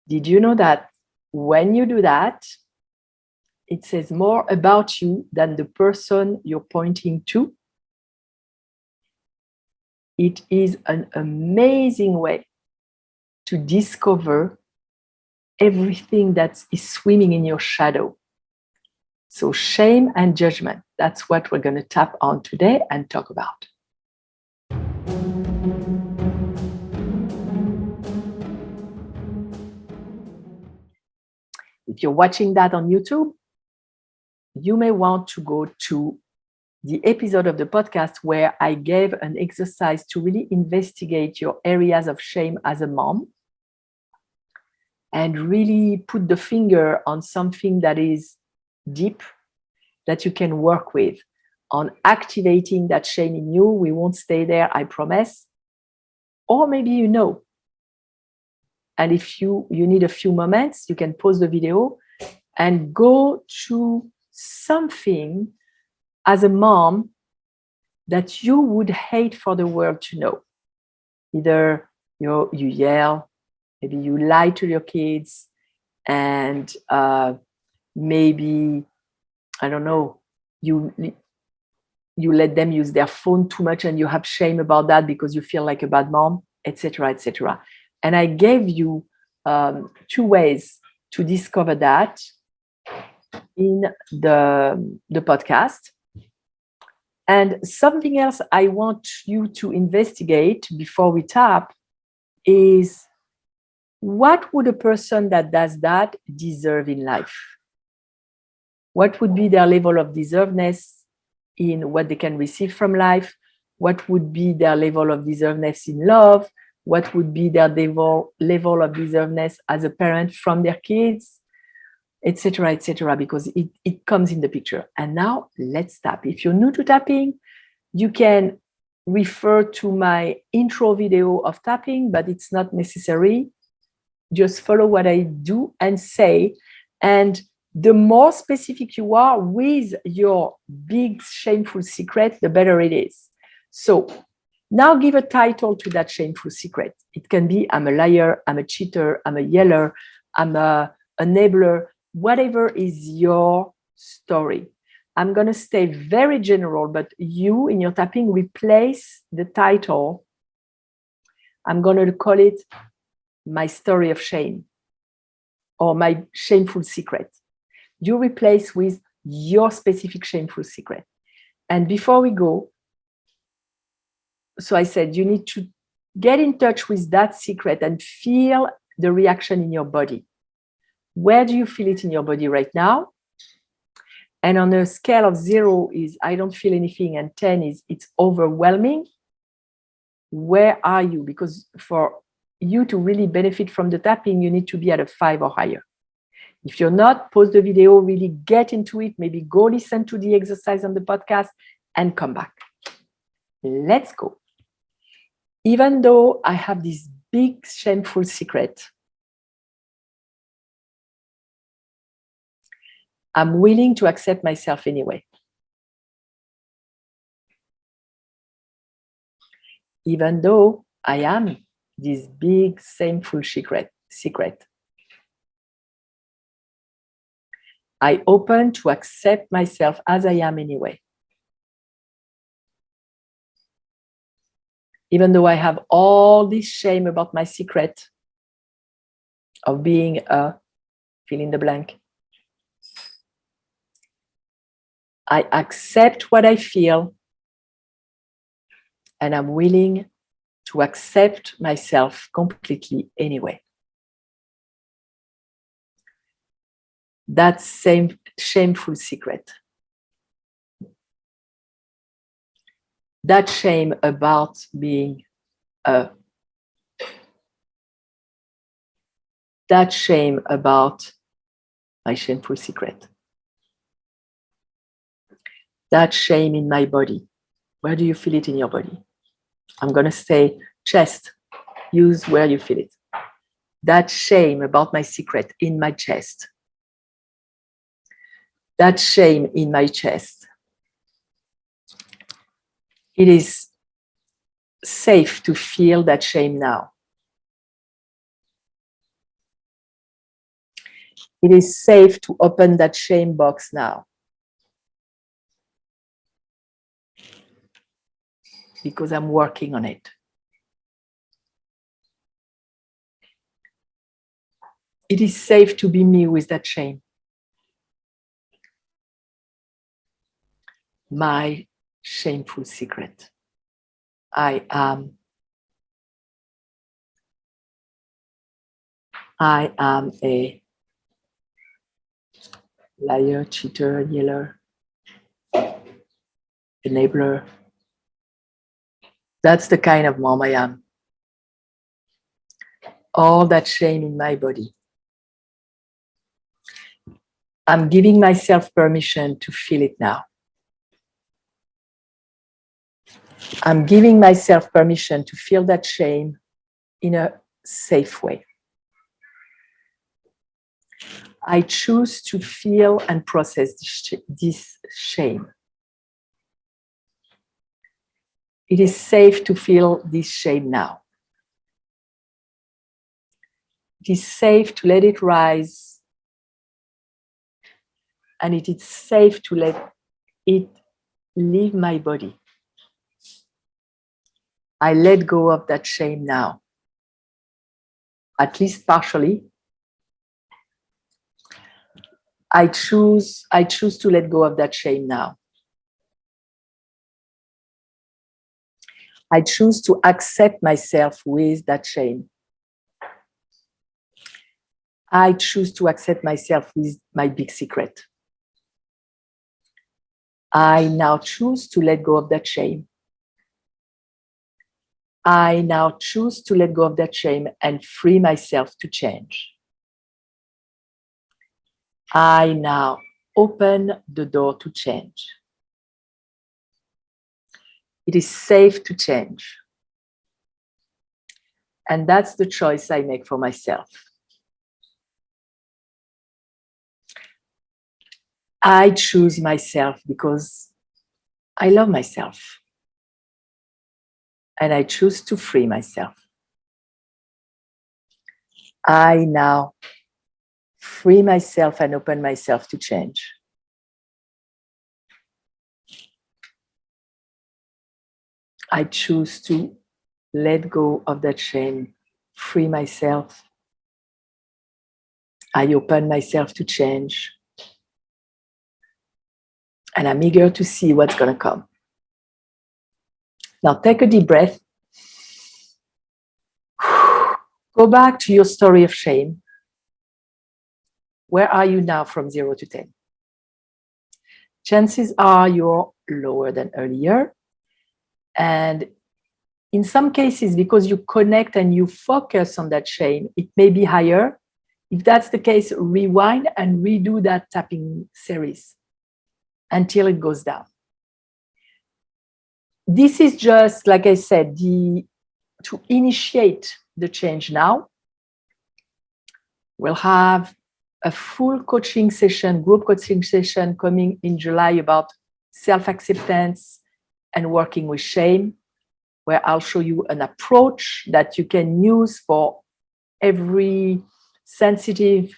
Did you know that when you do that, it says more about you than the person you're pointing to? It is an amazing way to discover everything that is swimming in your shadow. So shame and judgment, that's what we're going to tap on today and talk about. If you're watching that on YouTube, you may want to go to the episode of the podcast where I gave an exercise to really investigate your areas of shame as a mom and really put the finger on something that is deep that you can work with on activating that shame in you. We won't stay there, I promise. Or maybe you know. And if you need a few moments, you can pause the video and go to something as a mom that you would hate for the world to know. Either you yell, maybe you lie to your kids, and maybe, I don't know, you let them use their phone too much and you have shame about that because you feel like a bad mom, etc., etc. And I gave you 2 ways to discover that in the podcast. And something else I want you to investigate before we tap is, what would a person that does that deserve in life? What would be their level of deservedness in what they can receive from life? What would be their level of deservedness in love? What would be their level of deservedness as a parent from their kids, etc., etc., because it comes in the picture. And now let's tap. If you're new to tapping, you can refer to my intro video of tapping, but it's not necessary. Just follow what I do and say. And the more specific you are with your big shameful secret, the better it is. So now give a title to that shameful secret. It can be, I'm a liar, I'm a cheater, I'm a yeller, I'm a enabler, whatever is your story. I'm going to stay very general, but you, in your tapping, replace the title. I'm going to call it my story of shame or my shameful secret. You replace with your specific shameful secret. And before we go, so I said, you need to get in touch with that secret and feel the reaction in your body. Where do you feel it in your body right now? And on a scale of 0 is I don't feel anything, and 10 is it's overwhelming. Where are you? Because for you to really benefit from the tapping, you need to be at a 5 or higher. If you're not, pause the video, really get into it, maybe go listen to the exercise on the podcast and come back. Let's go. Even though I have this big shameful secret, I'm willing to accept myself anyway. Even though I am this big shameful secret. I open to accept myself as I am anyway. Even though I have all this shame about my secret of being a fill in the blank, I accept what I feel and I'm willing to accept myself completely anyway. That same shameful secret. That shame about being that shame about my shameful secret. That shame in my body. Where do you feel it in your body? I'm going to say chest. Use where you feel it. That shame about my secret in my chest. That shame in my chest. It is safe to feel that shame now. It is safe to open that shame box now. Because I'm working on it. It is safe to be me with that shame. My shameful secret. I am a liar, cheater, yeller, enabler. That's the kind of mom I am. All that shame in my body. I'm giving myself permission to feel it now. I'm giving myself permission to feel that shame in a safe way. I choose to feel and process this shame. It is safe to feel this shame now. It is safe to let it rise, and it is safe to let it leave my body. I let go of that shame now, at least partially. I choose to let go of that shame now. I choose to accept myself with that shame. I choose to accept myself with my big secret. I now choose to let go of that shame. I now choose to let go of that shame and free myself to change. I now open the door to change. It is safe to change. And that's the choice I make for myself. I choose myself because I love myself. And I choose to free myself. I now free myself and open myself to change. I choose to let go of that shame, free myself. I open myself to change. And I'm eager to see what's going to come. Now take a deep breath. Go back to your story of shame. Where are you now from 0 to 10? Chances are you're lower than earlier. And in some cases, because you connect and you focus on that shame, it may be higher. If that's the case, rewind and redo that tapping series until it goes down. This is just, like I said, to initiate the change now. We'll have a full coaching session, group coaching session coming in July about self-acceptance and working with shame, where I'll show you an approach that you can use for every sensitive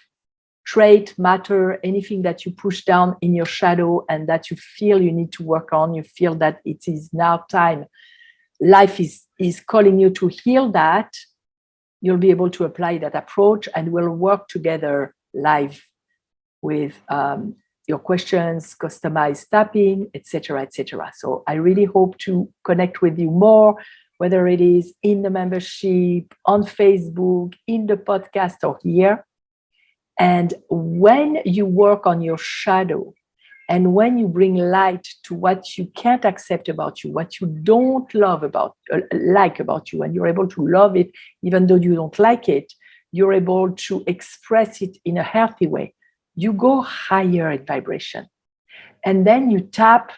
trait, matter, anything that you push down in your shadow and that you feel you need to work on. You feel that it is now time. Life is calling you to heal that. You'll be able to apply that approach, and we'll work together live with your questions, customized tapping, etc., etc. So I really hope to connect with you more, whether it is in the membership, on Facebook, in the podcast, or here. And when you work on your shadow, and when you bring light to what you can't accept about you, what you don't like about you, and you're able to love it, even though you don't like it, you're able to express it in a healthy way. You go higher in vibration. And then you tap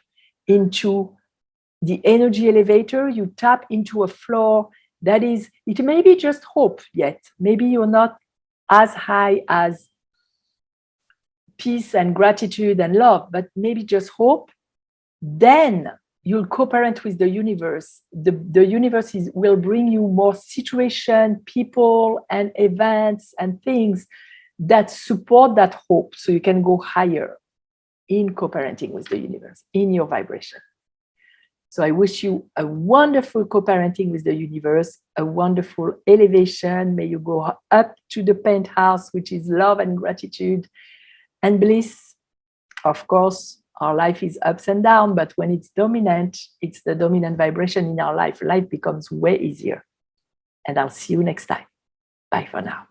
into the energy elevator, you tap into a floor that is, it may be just hope yet. Maybe you're not as high as peace and gratitude and love, but maybe just hope. Then you'll co-parent with the universe. The universe will bring you more situation, people, and events and things that support that hope so you can go higher in co-parenting with the universe, in your vibration. So I wish you a wonderful co-parenting with the universe, a wonderful elevation. May you go up to the penthouse, which is love and gratitude and bliss. Of course, our life is ups and downs, but when it's dominant, it's the dominant vibration in our life. Life becomes way easier. And I'll see you next time. Bye for now.